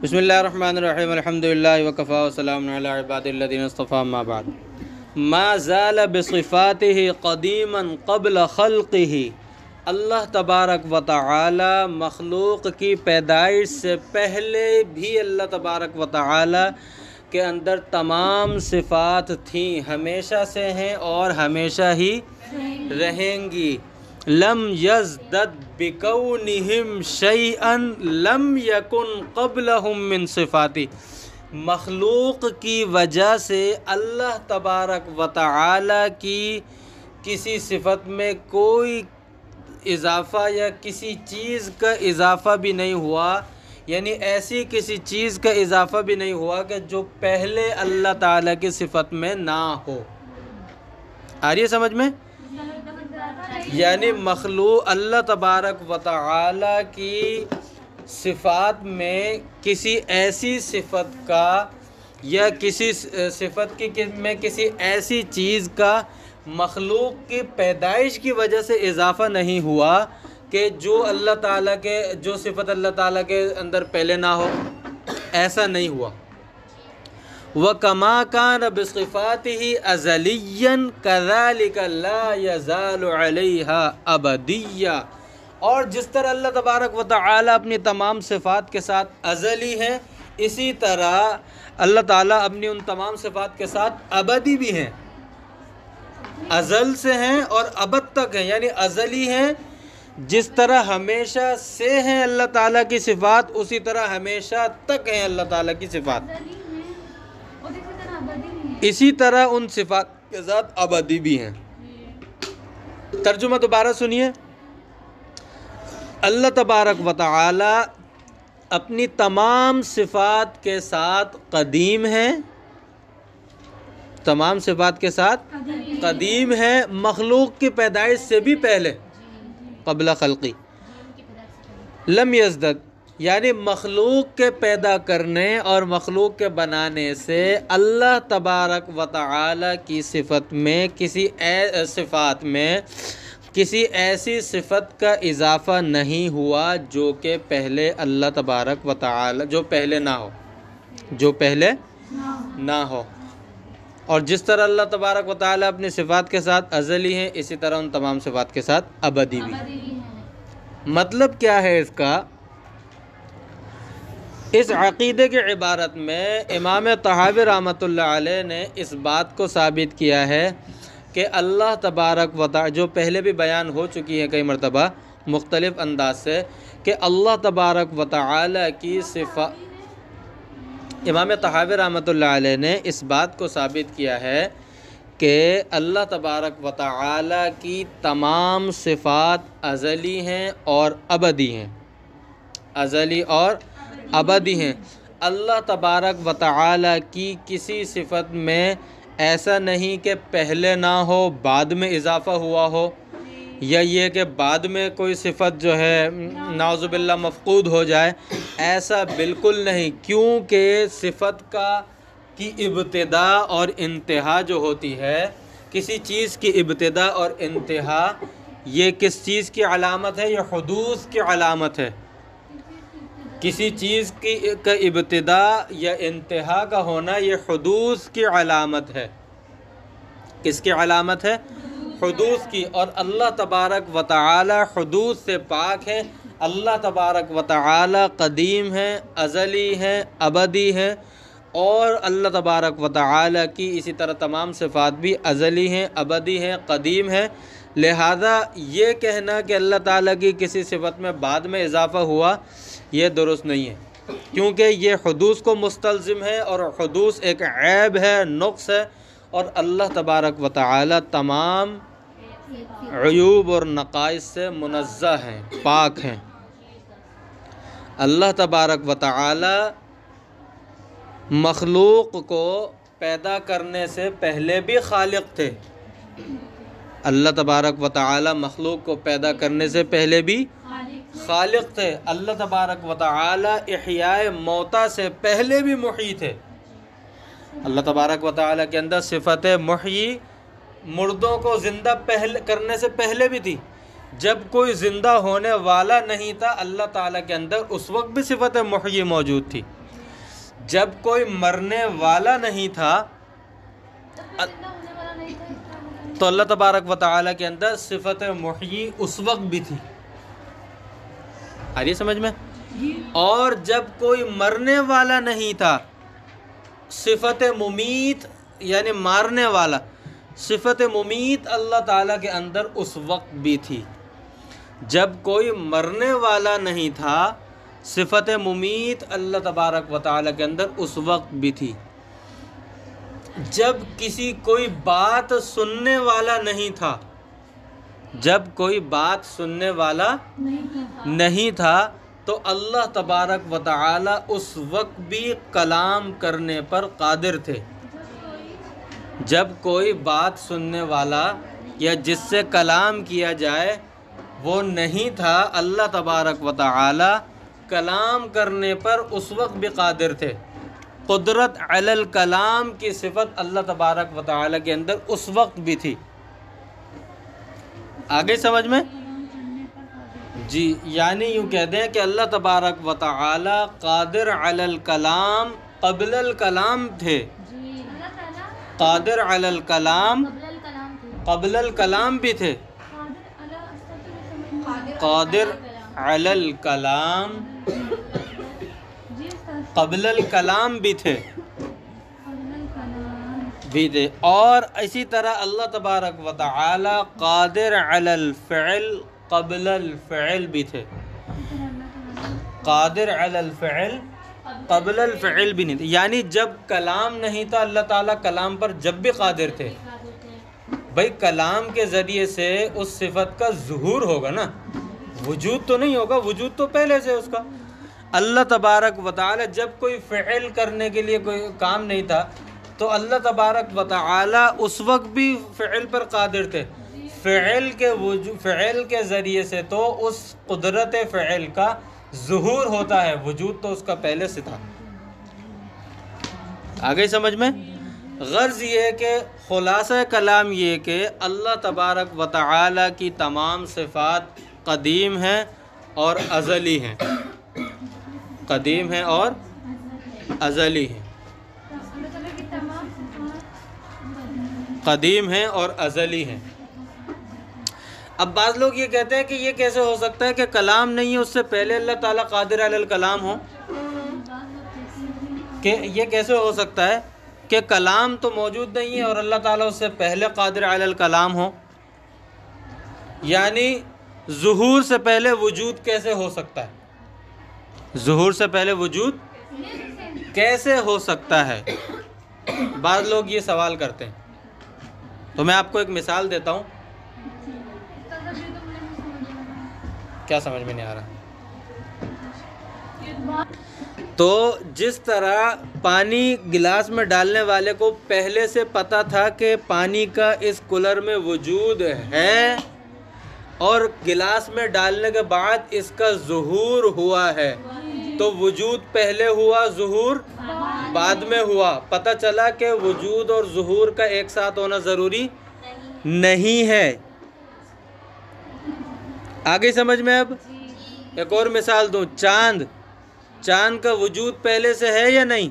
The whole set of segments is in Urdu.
بسم اللہ الرحمن الرحیم الحمدللہ وکفا وسلام علی عباد الذین اصطفى اما بعد ما زال بصفاته قدیما قبل خلقه اللہ تبارک و تعالی مخلوق کی پیدائش سے پہلے بھی اللہ تبارک و تعالی کے اندر تمام صفات تھیں، ہمیشہ سے ہیں اور ہمیشہ ہی رہیں گی۔ لم یزدد بکونہم شیئا لم یکن قبلہم من صفاتی، مخلوق کی وجہ سے اللہ تبارک و تعالی کی کسی صفت میں کوئی اضافہ یا کسی چیز کا اضافہ بھی نہیں ہوا، یعنی ایسی کسی چیز کا اضافہ بھی نہیں ہوا کہ جو پہلے اللہ تعالیٰ کی صفت میں نہ ہو۔ آ رہی ہے سمجھ میں؟ یعنی مخلوق اللہ تبارک و تعالی کی صفات میں کسی ایسی صفت کا یا کسی صفت کی میں کسی ایسی چیز کا مخلوق کی پیدائش کی وجہ سے اضافہ نہیں ہوا کہ جو اللہ تعالیٰ کے جو صفت اللہ تعالیٰ کے اندر پہلے نہ ہو، ایسا نہیں ہوا۔ وَكَمَا كَانَ بِصِفَاتِهِ أَزَلِيًّا كَذَلِكَ لَا يَزَالُ عَلَيْهَا أَبَدِيًّا، اور جس طرح اللہ تبارک و تعالیٰ اپنی تمام صفات کے ساتھ ازلی ہیں، اسی طرح اللہ تعالیٰ اپنی ان تمام صفات کے ساتھ ابدی بھی ہیں، ازل سے ہیں اور ابد تک ہیں، یعنی ازلی ہیں۔ جس طرح ہمیشہ سے ہیں اللہ تعالیٰ کی صفات، اسی طرح ہمیشہ تک ہیں اللہ تعالیٰ کی صفات، اسی طرح ان صفات کے ساتھ ابدی بھی ہیں۔ ترجمہ دوبارہ سنیے۔ اللہ تبارک و تعالی اپنی تمام صفات کے ساتھ قدیم ہیں، تمام صفات کے ساتھ قدیم ہیں، مخلوق کی پیدائش سے بھی پہلے، قبل خلقی۔ لم یزدد، یعنی مخلوق کے پیدا کرنے اور مخلوق کے بنانے سے اللہ تبارک و تعالی کی صفات میں کسی ایسی صفت کا اضافہ نہیں ہوا جو کہ پہلے اللہ تبارک و تعالی جو پہلے نہ ہو۔ اور جس طرح اللہ تبارک و تعالی اپنی صفات کے ساتھ ازلی ہیں، اسی طرح ان تمام صفات کے ساتھ ابدی بھی ہیں۔ مطلب کیا ہے اس کا؟ اس عقیدے کی عبارت میں امام طحاوی رحمۃ اللہ علیہ نے اس بات کو ثابت کیا ہے کہ اللہ تبارک و تعالی، جو پہلے بھی بیان ہو چکی ہے کئی مرتبہ مختلف انداز سے، کہ اللہ تبارک و تعالی کی صفات، امام طحاوی رحمۃ اللہ علیہ نے اس بات کو ثابت کیا ہے کہ اللہ تبارک و تعالی کی تمام صفات ازلی ہیں اور ابدی ہیں، ازلی اور ابدی ہیں۔ اللہ تبارک و تعالی کی کسی صفت میں ایسا نہیں کہ پہلے نہ ہو بعد میں اضافہ ہوا ہو، یا یہ کہ بعد میں کوئی صفت جو ہے نعوذ باللہ مفقود ہو جائے، ایسا بالکل نہیں، کیونکہ صفت کی ابتدا اور انتہا جو ہوتی ہے، کسی چیز کی ابتدا اور انتہا یہ کس چیز کی علامت ہے؟ یہ حدوث کی علامت ہے۔ کسی چیز کا ابتدا یا انتہا کا ہونا یہ حدوث کی علامت ہے۔ کس کی علامت ہے؟ حدوث کی۔ اور اللہ تبارک و تعالی حدوث سے پاک ہے۔ اللہ تبارک و تعالی قدیم ہے، ازلی ہے، ابدی ہے، اور اللہ تبارک و تعالی کی اسی طرح تمام صفات بھی ازلی ہیں، ابدی ہیں، قدیم ہے۔ لہذا یہ کہنا کہ اللہ تعالیٰ کی کسی صفت میں بعد میں اضافہ ہوا، یہ درست نہیں ہے، کیونکہ یہ حدوث کو مستلزم ہے، اور حدوث ایک عیب ہے، نقص ہے، اور اللہ تبارک و تعالی تمام عیوب اور نقائص سے منزہ ہیں، پاک ہیں۔ اللہ تبارک و تعالی مخلوق کو پیدا کرنے سے پہلے بھی خالق تھے۔ اللہ تبارک و تعالی مخلوق کو پیدا کرنے سے پہلے بھی خالق تھے۔ اللہ تبارک و تعالی احیاء موتا سے پہلے بھی محیی تھے۔ اللہ تبارک و تعالی کے اندر صفت محیی مردوں کو زندہ کرنے سے پہلے بھی تھی، جب کوئی زندہ ہونے والا نہیں تھا اللہ تعالیٰ کے اندر اس وقت بھی صفت محیی موجود تھی۔ جب کوئی مرنے والا نہیں تھا تو اللہ تبارک و تعالیٰ کے اندر صفت محیی اس وقت بھی تھی. آ رہی ہے سمجھ میں؟ اور جب کوئی مرنے والا نہیں تھا صفت ممیت یعنی مارنے والا، صفت ممیت اللہ تعالیٰ کے اندر اس وقت بھی تھی. جب کوئی مرنے والا نہیں تھا صفت ممیت اللہ تبارک و تعالیٰ کے اندر اس وقت بھی تھی. جب کسی کوئی بات سننے والا نہیں تھا، جب کوئی بات سننے والا نہیں تھا تو اللہ تبارک و تعالیٰ اس وقت بھی کلام کرنے پر قادر تھے. جب کوئی بات سننے والا یا جس سے کلام کیا جائے وہ نہیں تھا، اللہ تبارک و تعالیٰ کلام کرنے پر اس وقت بھی قادر تھے. قدرت علی الکلام کی صفت اللہ تبارک و تعالیٰ کے اندر اس وقت بھی تھی. آگے سمجھ میں؟ جی، یعنی یوں کہتے ہیں کہ اللہ تبارک و تعالیٰ قادر علی الکلام قبل الکلام تھے. قادر علی الکلام قبل الکلام بھی تھے. قادر علی الکلام قبل الکلام بھی تھے اور اسی طرح اللہ تبارک و تعالی قادر علی الفعل قبل الفعل بھی تھے. قادر علی الفعل قبل الفعل بھی نہیں تھے، یعنی جب کلام نہیں تھا اللہ تعالیٰ کلام پر جب بھی قادر تھے. بھائی کلام کے ذریعے سے اس صفت کا ظہور ہوگا نا، وجود تو نہیں ہوگا، وجود تو پہلے سے اس کا. اللہ تبارک و تعالی جب کوئی فعل کرنے کے لیے کوئی کام نہیں تھا تو اللہ تبارک و تعالی اس وقت بھی فعل پر قادر تھے. فعل کے ذریعے سے تو اس قدرت فعل کا ظہور ہوتا ہے، وجود تو اس کا پہلے سے تھا. آگے سمجھ میں؟ غرض یہ کہ خلاصہ کلام یہ کہ اللہ تبارک و تعالی کی تمام صفات قدیم ہیں اور ازلی ہیں. قدیم ہیں اور ازلی ہیں. قدیم ہیں اور ازلی ہیں. اب بعض لوگ یہ کہتے ہیں کہ یہ کیسے ہو سکتا ہے کہ کلام نہیں ہے اس سے پہلے اللہ تعالیٰ قادر علی الکلام ہو؟ کہ یہ کیسے ہو سکتا ہے کہ کلام تو موجود نہیں ہے اور اللہ تعالیٰ اس سے پہلے قادر علی الکلام ہو؟ یعنی ظہور سے پہلے وجود کیسے ہو سکتا ہے؟ ظہور سے پہلے وجود کیسے ہو سکتا ہے؟ بعض لوگ یہ سوال کرتے ہیں. تو میں آپ کو ایک مثال دیتا ہوں. کیا سمجھ میں نہیں آ رہا؟ تو جس طرح پانی گلاس میں ڈالنے والے کو پہلے سے پتہ تھا کہ پانی کا اس کولر میں وجود ہے اور گلاس میں ڈالنے کے بعد اس کا ظہور ہوا ہے، تو وجود پہلے ہوا، ظہور بعد میں ہوا. پتہ چلا کہ وجود اور ظہور کا ایک ساتھ ہونا ضروری نہیں ہے. آگے سمجھ میں؟ اب ایک اور مثال دوں. چاند کا وجود پہلے سے ہے یا نہیں؟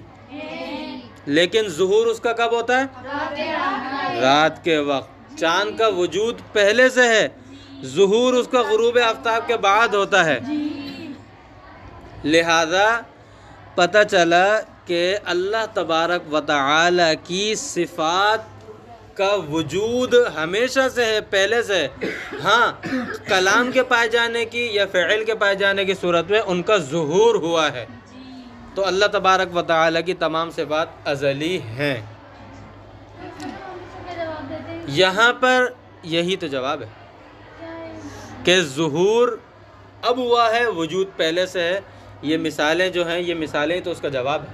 لیکن ظہور اس کا کب ہوتا ہے؟ رات کے وقت. چاند کا وجود پہلے سے ہے، ظہور اس کا غروب آفتاب کے بعد ہوتا ہے. لہذا پتہ چلا کہ اللہ تبارک و تعالی کی صفات کا وجود ہمیشہ سے ہے، پہلے سے ہے. ہاں کلام کے پائے جانے کی یا فعل کے پائے جانے کی صورت میں ان کا ظہور ہوا ہے. تو اللہ تبارک و تعالی کی تمام صفات ازلی ہیں. یہاں پر یہی تو جواب ہے کہ ظہور اب ہوا ہے، وجود پہلے سے ہے. یہ مثالیں جو ہیں یہ مثالیں ہی تو اس کا جواب ہے.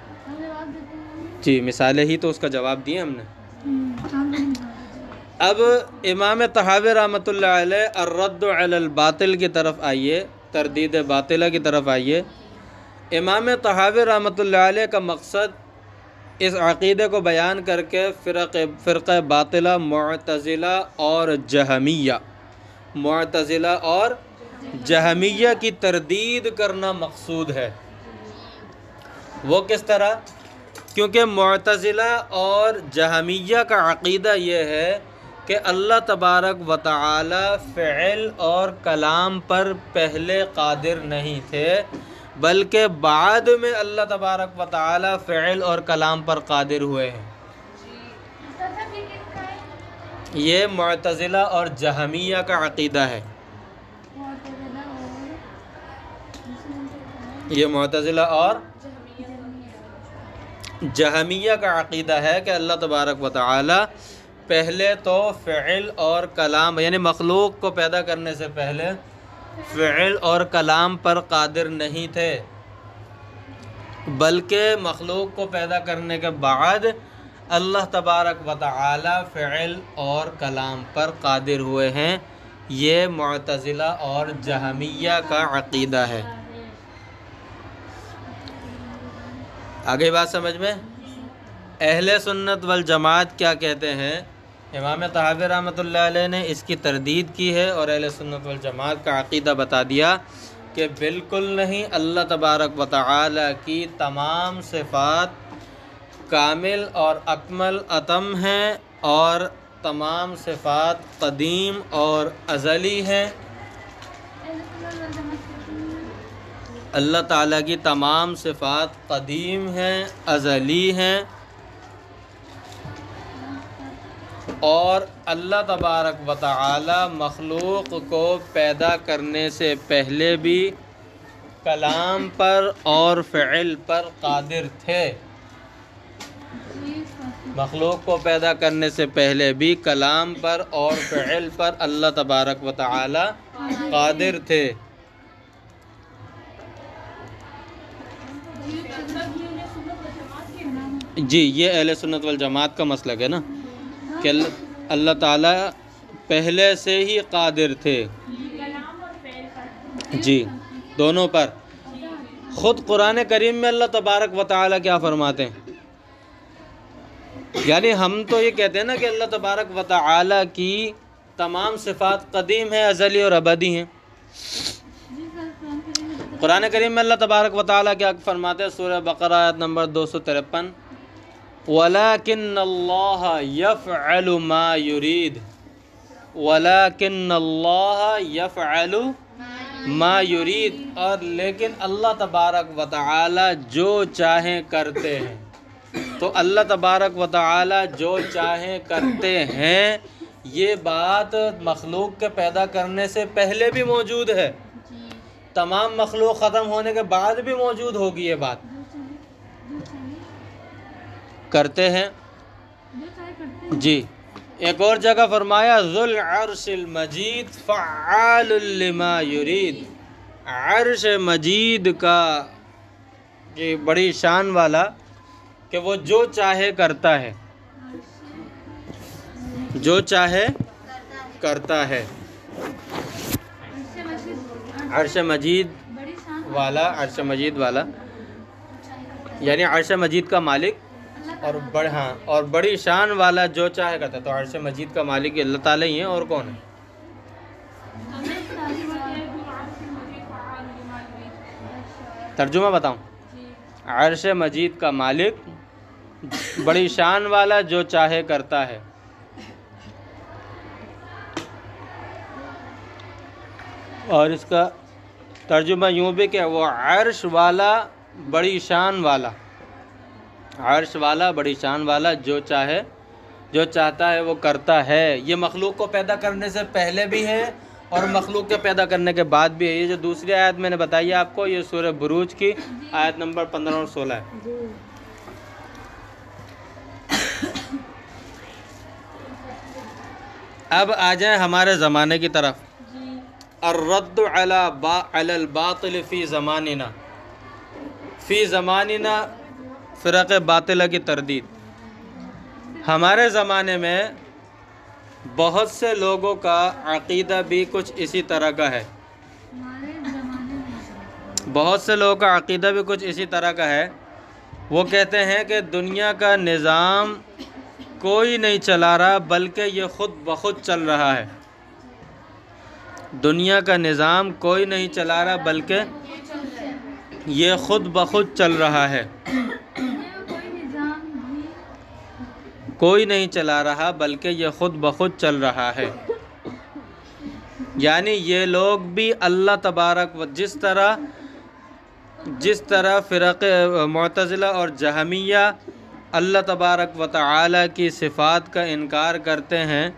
جی مثالیں ہی تو اس کا جواب دیے ہم نے. اب امام طحاوی رحمۃ اللہ علیہ الرد علی الباطل کی طرف آئیے، تردید باطلہ کی طرف آئیے. امام طحاوی رحمۃ اللہ علیہ کا مقصد اس عقیدے کو بیان کر کے فرقہ باطلہ معتزلہ اور جہمیہ کی تردید کرنا مقصود ہے. وہ کس طرح؟ کیونکہ معتزلہ اور جہمیہ کا عقیدہ یہ ہے کہ اللہ تبارک و تعالی فعل اور کلام پر پہلے قادر نہیں تھے، بلکہ بعد میں اللہ تبارک و تعالی فعل اور کلام پر قادر ہوئے ہیں۔ یہ معتزلہ اور جہمیہ کا عقیدہ ہے۔ یہ معتزلہ اور جہمیہ کا عقیدہ ہے کہ اللہ تبارک و تعالی پہلے تو فعل اور کلام یعنی مخلوق کو پیدا کرنے سے پہلے فعل اور کلام پر قادر نہیں تھے، بلکہ مخلوق کو پیدا کرنے کے بعد اللہ تبارک و تعالی فعل اور کلام پر قادر ہوئے ہیں۔ یہ معتزلہ اور جہمیہ کا عقیدہ ہے۔ آگے بات سمجھ میں؟ اہل سنت والجماعت کیا کہتے ہیں؟ امام طحاوی رحمۃ اللہ علیہ نے اس کی تردید کی ہے اور اہل سنت والجماعت کا عقیدہ بتا دیا کہ بالکل نہیں، اللہ تبارک و تعالی کی تمام صفات کامل اور اکمل اتم ہیں اور تمام صفات قدیم اور ازلی ہیں۔ اللہ تعالیٰ کی تمام صفات قدیم ہیں، ازلی ہیں، اور اللہ تبارک و تعالی مخلوق کو پیدا کرنے سے پہلے بھی کلام پر اور فعل پر قادر تھے۔ مخلوق کو پیدا کرنے سے پہلے بھی کلام پر اور فعل پر اللہ تبارک و تعالی قادر تھے۔ جی، یہ اہل سنت والجماعت کا مسلک ہے نا کہ اللہ تعالیٰ پہلے سے ہی قادر تھے، جی، دونوں پر۔ خود قرآن کریم میں اللہ تبارک و تعالیٰ کیا فرماتے ہیں؟ یعنی ہم تو یہ کہتے ہیں نا کہ اللہ تبارک و تعالیٰ کی تمام صفات قدیم ہیں، ازلی اور ابدی ہیں۔ قرآن کریم میں اللہ تبارک و تعالیٰ کیا فرماتے ہیں؟ سورہ بقرہ آیت نمبر 253، وَلَكِنَّ اللَّهَ يَفْعَلُ مَا يُرِيدُ وَلَكِنَّ اللَّهَ يَفْعَلُ مَا يُرِيدُ، اور لیکن اللہ تبارک و تعالی جو چاہیں کرتے ہیں۔ تو اللہ تبارک و تعالی جو چاہیں کرتے ہیں، یہ بات مخلوق کے پیدا کرنے سے پہلے بھی موجود ہے، تمام مخلوق ختم ہونے کے بعد بھی موجود ہوگی۔ یہ بات کرتے ہیں، جی۔ ایک اور جگہ فرمایا ذو العرش المجید فعال لما یرید، عرش مجید کا یہ بڑی شان والا کہ وہ جو چاہے کرتا ہے، جو چاہے کرتا ہے۔ عرش مجید والا، عرش مجید والا یعنی عرش مجید کا مالک اور بڑی شان والا جو چاہے کرتا ہے۔ تو عرش مجید کا مالک اللہ تعالیٰ ہی ہے، اور کون ہے؟ ترجمہ بتاؤں؟ عرش مجید کا مالک بڑی شان والا جو چاہے کرتا ہے۔ اور اس کا ترجمہ یوں بھی کہ وہ عرش والا بڑی شان والا، عرش والا بڑی شان والا جو چاہے، جو چاہتا ہے وہ کرتا ہے۔ یہ مخلوق کو پیدا کرنے سے پہلے بھی ہے اور مخلوق کے پیدا کرنے کے بعد بھی ہے۔ یہ جو دوسری آیت میں نے بتائی ہے آپ کو، یہ سورہ بروج کی آیت نمبر 15 اور 16 ہے۔ اب آ جائیں ہمارے زمانے کی طرف۔ الرد علی الباطل فی زماننا، فی زماننا فرق باطلہ کی تردید۔ ہمارے زمانے میں بہت سے لوگوں کا عقیدہ بھی کچھ اسی طرح کا ہے، بہت سے لوگوں کا عقیدہ بھی کچھ اسی طرح کا ہے۔ وہ کہتے ہیں کہ دنیا کا نظام کوئی نہیں چلا رہا بلکہ یہ خود بخود چل رہا ہے۔ دنیا کا نظام کوئی نہیں چلا رہا بلکہ یہ خود بخود چل رہا ہے۔ کوئی نہیں چلا رہا بلکہ یہ خود بخود چل رہا ہے۔ یعنی یہ لوگ بھی اللہ تبارک و جس طرح فرق معتزلہ اور جہمیہ اللہ تبارک و تعالی کی صفات کا انکار کرتے ہیں،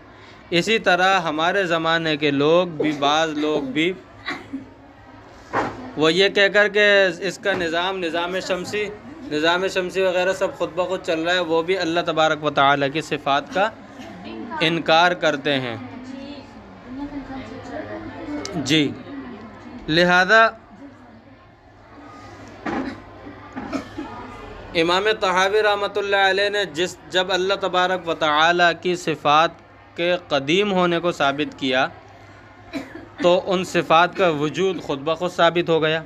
اسی طرح ہمارے زمانے کے لوگ بھی، بعض لوگ بھی وہ یہ کہہ کر کہ اس کا نظام شمسی وغیرہ سب خود بخود چل رہا ہے، وہ بھی اللہ تبارک و تعالی کی صفات کا انکار کرتے ہیں۔ جی، لہذا امام طحاوی رحمۃ اللہ علیہ نے جب اللہ تبارک و تعالی کی صفات کے قدیم ہونے کو ثابت کیا تو ان صفات کا وجود خود بخود ثابت ہو گیا۔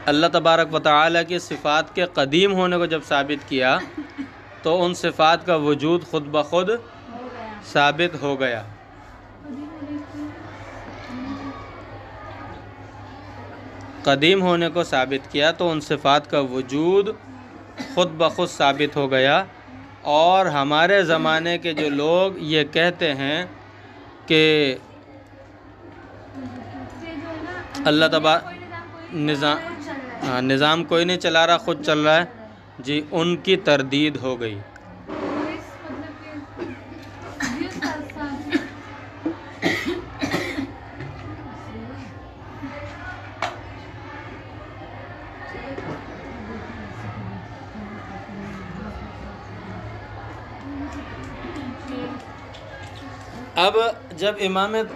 اللہ تبارک و تعالی کی صفات کے قدیم ہونے کو جب ثابت کیا تو ان صفات کا وجود خود بخود ثابت ہو گیا۔ قدیم ہونے کو ثابت کیا تو ان صفات کا وجود خود بخود ثابت ہو گیا۔ اور ہمارے زمانے کے جو لوگ یہ کہتے ہیں کہ اللہ تبارک نظام کوئی نہیں چلا رہا، خود چل رہا ہے، جی ان کی تردید ہو گئی۔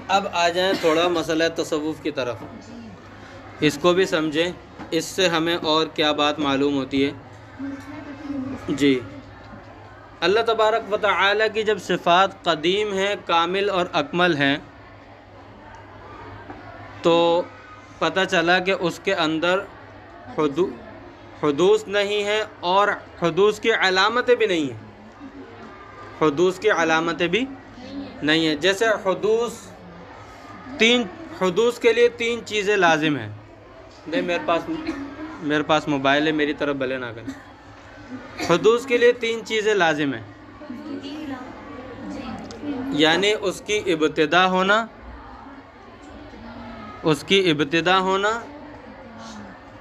اب آ جائیں تھوڑا مسئلہ تصوف کی طرف، اس کو بھی سمجھیں، اس سے ہمیں اور کیا بات معلوم ہوتی ہے۔ جی، اللہ تبارک و تعالی کی جب صفات قدیم ہیں، کامل اور اکمل ہیں، تو پتہ چلا کہ اس کے اندر حدوث نہیں ہے اور حدوث کی علامتیں بھی نہیں ہیں، حدوث کی علامتیں بھی نہیں ہیں۔ جیسے حدوث کے لیے 3 چیزیں لازم ہیں۔ نہیں، میرے پاس موبائل ہے، میری طرف بھلے نہ کریں۔ حدوث کے لیے 3 چیزیں لازم ہیں، یعنی اس کی ابتدا ہونا،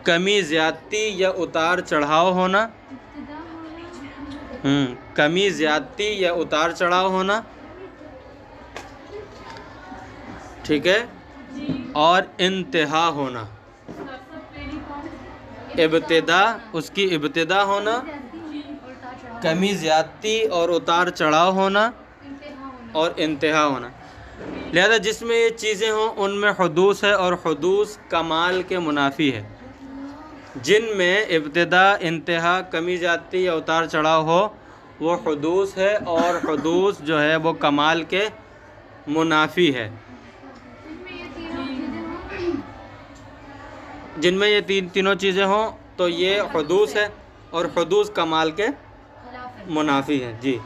کمی زیادتی یا اتار چڑھاؤ ہونا، کمی زیادتی یا اتار چڑھاؤ ہونا، ٹھیک ہے، اور انتہا ہونا۔ اس کی ابتدا ہونا، کمی زیادتی اور اتار چڑھاؤ ہونا، اور انتہا ہونا۔ لہذا جس میں یہ چیزیں ہوں ان میں حدوث ہے، اور حدوث کمال کے منافی ہے۔ جن میں ابتدا، انتہا، کمی زیادتی یا اتار چڑھاؤ ہو وہ حدوث ہے، اور حدوث جو ہے وہ کمال کے منافی ہے۔ جن میں یہ تینوں چیزیں ہوں تو یہ حدوث ہے، اور حدوث کمال کے منافی ہے۔ جی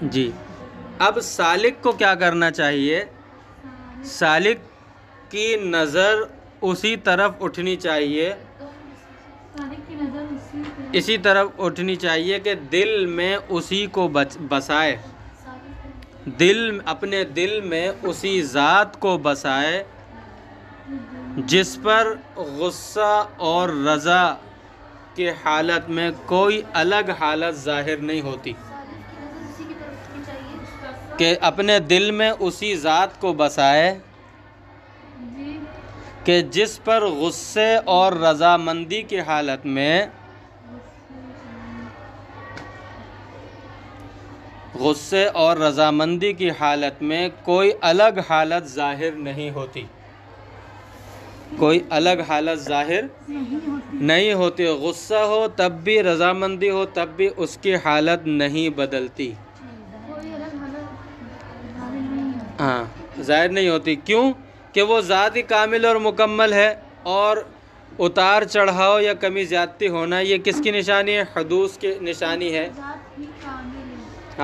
جی، اب سالک کو کیا کرنا چاہیے؟ سالک کی نظر اسی طرف اٹھنی چاہیے، اسی طرف اٹھنی چاہیے کہ دل میں اسی کو بسائے، اپنے دل میں اسی ذات کو بسائے جس پر غصہ اور رضا کی حالت میں کوئی الگ حالت ظاہر نہیں ہوتی، کہ اپنے دل میں اسی ذات کو بسائے کہ جس پر غصے اور رضامندی کی حالت میں کوئی الگ حالت ظاہر نہیں ہوتی، کوئی الگ حالت ظاہر نہیں ہوتی۔ غصہ ہو تب بھی، رضامندی ہو تب بھی اس کی حالت نہیں بدلتی، ظاہر نہیں ہوتی۔ کیوں؟ کہ وہ ذات ہی کامل اور مکمل ہے، اور اتار چڑھاؤ یا کمی زیادتی ہونا یہ کس کی نشانی ہے؟ حدوث کی نشانی ہے۔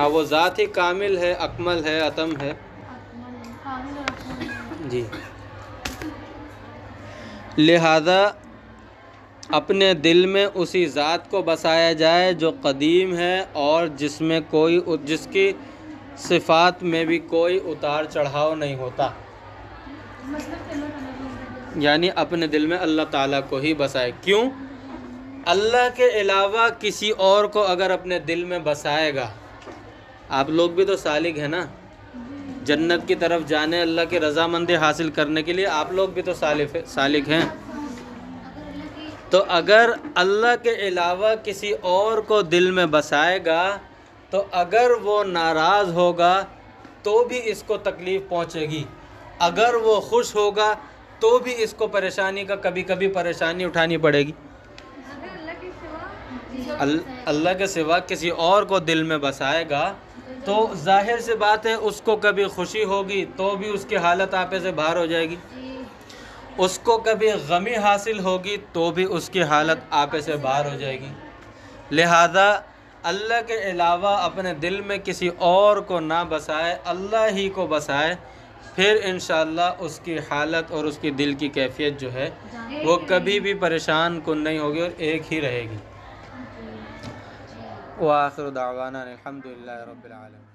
وہ ذات ہی کامل ہے، اکمل ہے، اتم ہے۔ لہذا اپنے دل میں اسی ذات کو بسایا جائے جو قدیم ہے اور جس کی صفات میں بھی کوئی اتار چڑھاؤ نہیں ہوتا، یعنی اپنے دل میں اللہ تعالیٰ کو ہی بسائے۔ کیوں؟ اللہ کے علاوہ کسی اور کو اگر اپنے دل میں بسائے گا، آپ لوگ بھی تو سالک ہیں نا، جنت کی طرف جانے، اللہ کی رضامندی حاصل کرنے کے لیے آپ لوگ بھی تو سالک ہیں۔ تو اگر اللہ کے علاوہ کسی اور کو دل میں بسائے گا تو اگر وہ ناراض ہوگا تو بھی اس کو تکلیف پہنچے گی، اگر وہ خوش ہوگا تو بھی اس کو پریشانی کا کبھی کبھی پریشانی اٹھانی پڑے گی۔ اللہ کے سوا کسی اور کو دل میں بسائے گا تو ظاہر سی بات ہے اس کو کبھی خوشی ہوگی تو بھی اس کی حالت آپے سے باہر ہو جائے گی، اس کو کبھی غمی حاصل ہوگی تو بھی اس کی حالت آپے سے باہر ہو جائے گی۔ لہذا اللہ کے علاوہ اپنے دل میں کسی اور کو نہ بسائے، اللہ ہی کو بسائے، پھر انشاءاللہ اس کی حالت اور اس کی دل کی کیفیت جو ہے وہ کبھی بھی پریشان کن نہیں ہوگی اور ایک ہی رہے گی۔ وآخر دعوانا الحمدللہ رب العالمین۔